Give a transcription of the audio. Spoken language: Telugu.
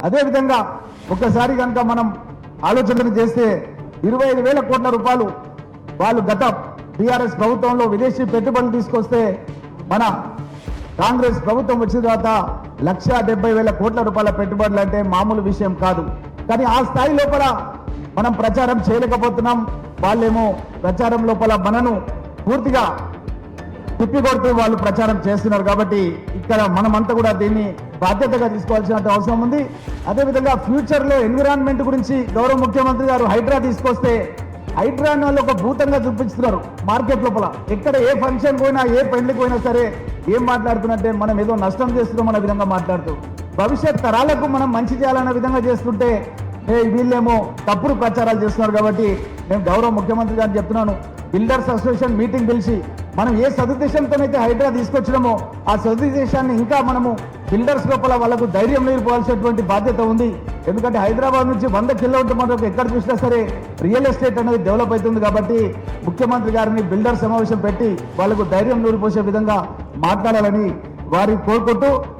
అదే విధంగా ఒక్కసారి కనుక మనం ఆలోచన చేస్తే 25,000 కోట్ల రూపాయలు వాళ్ళు గత టీఆర్ఎస్ ప్రభుత్వంలో విదేశీ పెట్టుబడులు తీసుకొస్తే మన కాంగ్రెస్ ప్రభుత్వం వచ్చిన తర్వాత 1,70,000 కోట్ల రూపాయల పెట్టుబడులు అంటే మామూలు విషయం కాదు. కానీ ఆ స్థాయి లోపల మనం ప్రచారం చేయలేకపోతున్నాం. వాళ్ళేమో ప్రచారం లోపల మనను పూర్తిగా తిప్పికొడుతూ వాళ్ళు ప్రచారం చేస్తున్నారు. కాబట్టి ఇక్కడ మనమంతా కూడా దీన్ని బాధ్యతగా తీసుకోవాల్సిన అవసరం ఉంది. అదేవిధంగా ఫ్యూచర్ లో ఎన్విరాన్మెంట్ గురించి గౌరవ ముఖ్యమంత్రి గారు హైడ్రా తీసుకొస్తే హైడ్రాన్ వాళ్ళు ఒక భూతంగా చూపిస్తున్నారు మార్కెట్ లోపల. ఎక్కడ ఏ ఫంక్షన్ పోయినా ఏ పెళ్లికి పోయినా సరే ఏం మాట్లాడుతున్నట్టే మనం ఏదో నష్టం చేస్తున్నాం అనే విధంగా మాట్లాడుతూ భవిష్యత్ తరాలకు మనం మంచి చేయాలనే విధంగా చేస్తుంటే వీళ్ళేమో తప్పుడు ప్రచారాలు చేస్తున్నారు. కాబట్టి నేను గౌరవ ముఖ్యమంత్రి గారిని చెప్తున్నాను, బిల్డర్స్ అసోసియేషన్ మీటింగ్ పిలిచి మనం ఏ సదుద్దేశంతోనైతే హైడ్రా తీసుకొచ్చినామో ఆ సదుద్దేశాన్ని ఇంకా మనము బిల్డర్స్ లోపల వాళ్ళకు ధైర్యం నిలిపోవాల్సినటువంటి బాధ్యత ఉంది. ఎందుకంటే హైదరాబాద్ నుంచి 100 కిలోమీటర్ మనకు ఎక్కడ చూసినా సరే రియల్ ఎస్టేట్ అనేది డెవలప్ అవుతుంది. కాబట్టి ముఖ్యమంత్రి గారిని బిల్డర్ సమావేశం పెట్టి వాళ్ళకు ధైర్యం నిలిపోసే విధంగా మాట్లాడాలని వారిని కోరుకుంటూ